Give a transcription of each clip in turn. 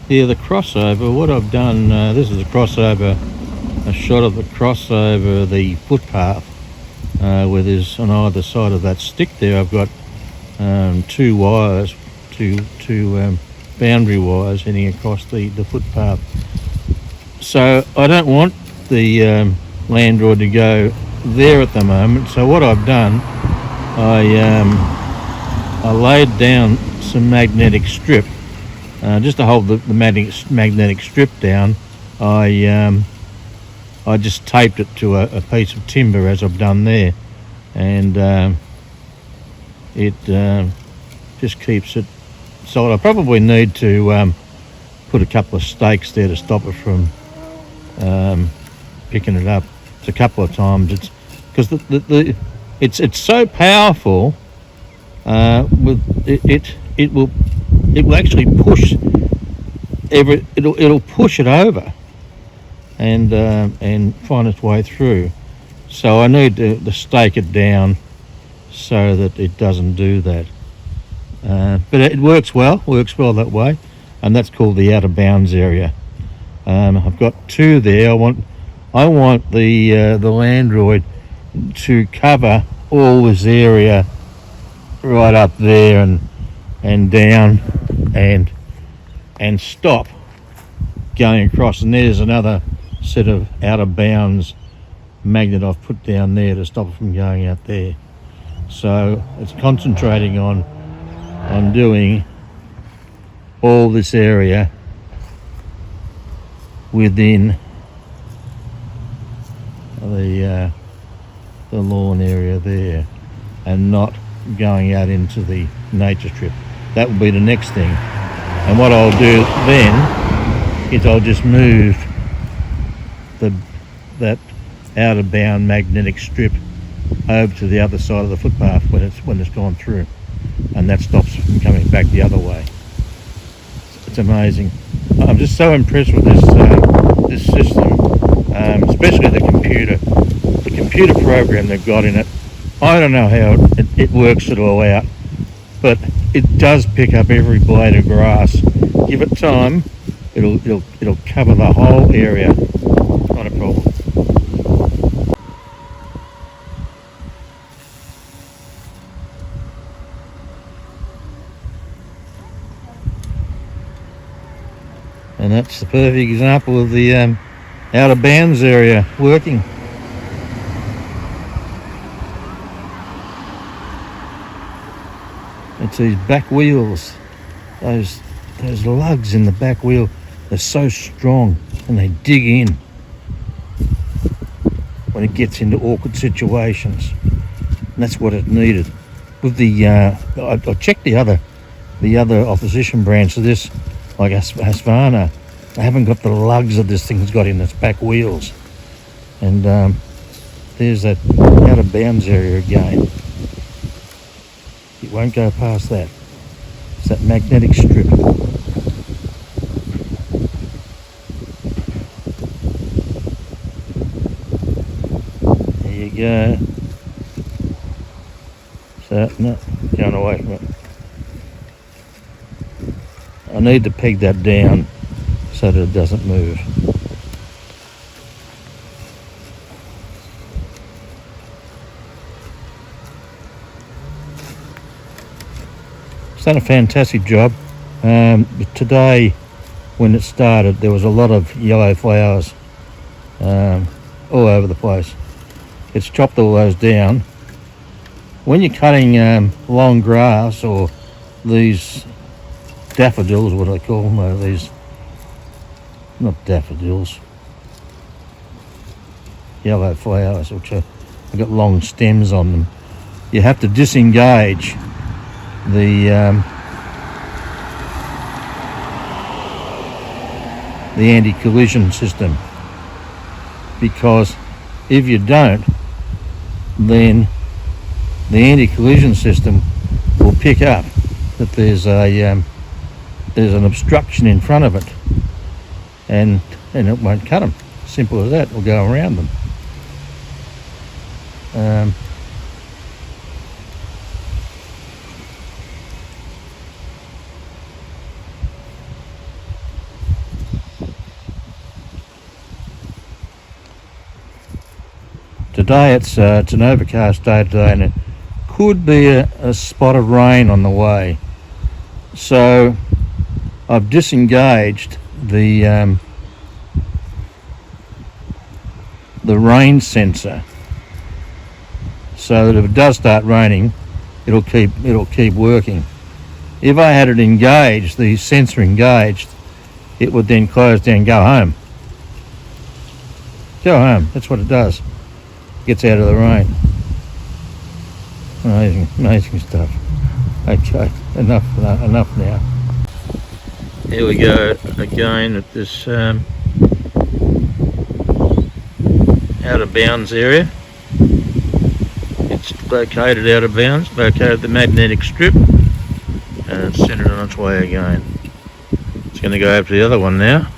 Here, the crossover, what I've done, this is a crossover, a shot of the crossover, the footpath, where there's on either side of that stick there, I've got two wires, two boundary wires heading across the footpath. So I don't want the Landroid to go there at the moment, so what I've done, I laid down some magnetic strip. Just to hold the magnetic strip down, I just taped it to a piece of timber, as I've done there, and it just keeps it solid. I probably need to put a couple of stakes there to stop it from picking it up. It's a couple of times. It's because it's so powerful. It will actually push it'll push it over and find its way through. So I need to stake it down so that it doesn't do that. But it works well that way, and that's called the out of bounds area. I've got two there. I want the Landroid to cover all this area right up there and down and stop going across. And there's another set of out of bounds magnet I've put down there to stop it from going out there. So it's concentrating on doing all this area within the lawn area there, and not going out into the nature strip. That will be the next thing. And what I'll do then is I'll just move that out of bound magnetic strip over to the other side of the footpath when it's gone through, and that stops it from coming back the other way. It's amazing. I'm just so impressed with this system, especially the computer program they've got in it. I don't know how it works it all out, but it does pick up every blade of grass. Give it time, it'll cover the whole area. Not a problem. And that's the perfect example of the out of bounds area working. It's these back wheels, those lugs in the back wheel, they're so strong and they dig in when it gets into awkward situations. And that's what it needed. With the I checked the other opposition branch of this, like Husqvarna, they haven't got the lugs that this thing's got in its back wheels. And there's that out of bounds area again. It won't go past that. It's that magnetic strip. There you go. So, no, going away from it. I need to peg that down so that it doesn't move. Done a fantastic job. Today, when it started, there was a lot of yellow flowers all over the place. It's chopped all those down. When you're cutting long grass, or these daffodils, what do I call them? These, not daffodils, yellow flowers, which have got long stems on them. You have to disengage the anti-collision system, because if you don't, then the anti-collision system will pick up that there's an obstruction in front of it, and it won't cut them. Simple as that. It'll go around them. Today it's an overcast day today, and it could be a spot of rain on the way. So I've disengaged the rain sensor, so that if it does start raining, it'll keep working. If I had it engaged, the sensor engaged, it would then close down, go home. Go home, that's what it does. Gets out of the rain. Amazing stuff. Okay, enough now. Here we go again at this out of bounds area. It's located out of bounds, located at the magnetic strip, and it's centered on its way again. It's going to go over to the other one now.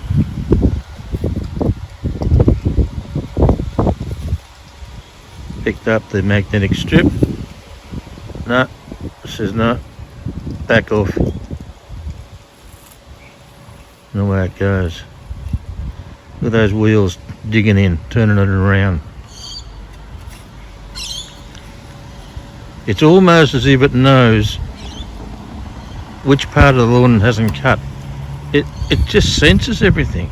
Picked up the magnetic strip. No, says no. Back off. And away it goes. Look at those wheels digging in, turning it around. It's almost as if it knows which part of the lawn hasn't cut. It just senses everything.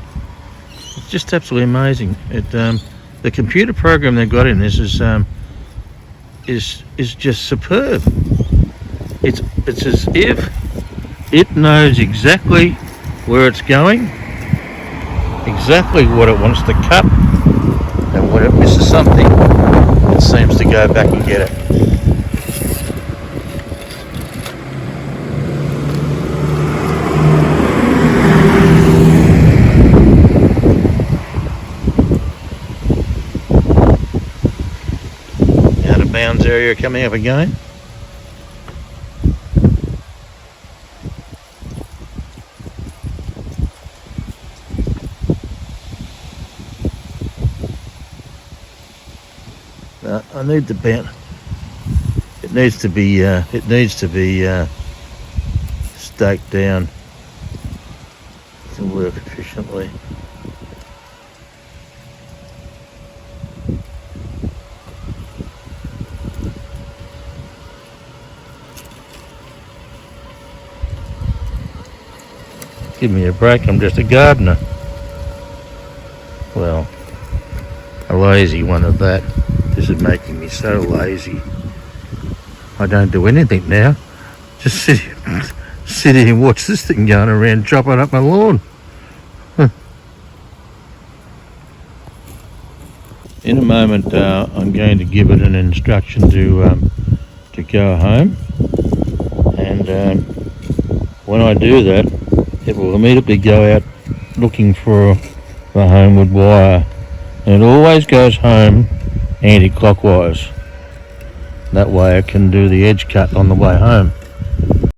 It's just absolutely amazing. The computer program they've got in this is just superb. It's as if it knows exactly where it's going, exactly what it wants to cut, and when it misses something, it seems to go back and get it. Out of bounds area coming up again. I need the bound. It needs to be staked down to work efficiently. Give me a break, I'm just a gardener. Well, a lazy one at that. This is making me so lazy. I don't do anything now. Just sit here and watch this thing going around chopping up my lawn. In a moment, I'm going to give it an instruction to go home, and when I do that, it will immediately go out looking for the homeward wire, and it always goes home anti-clockwise. That way I can do the edge cut on the way home.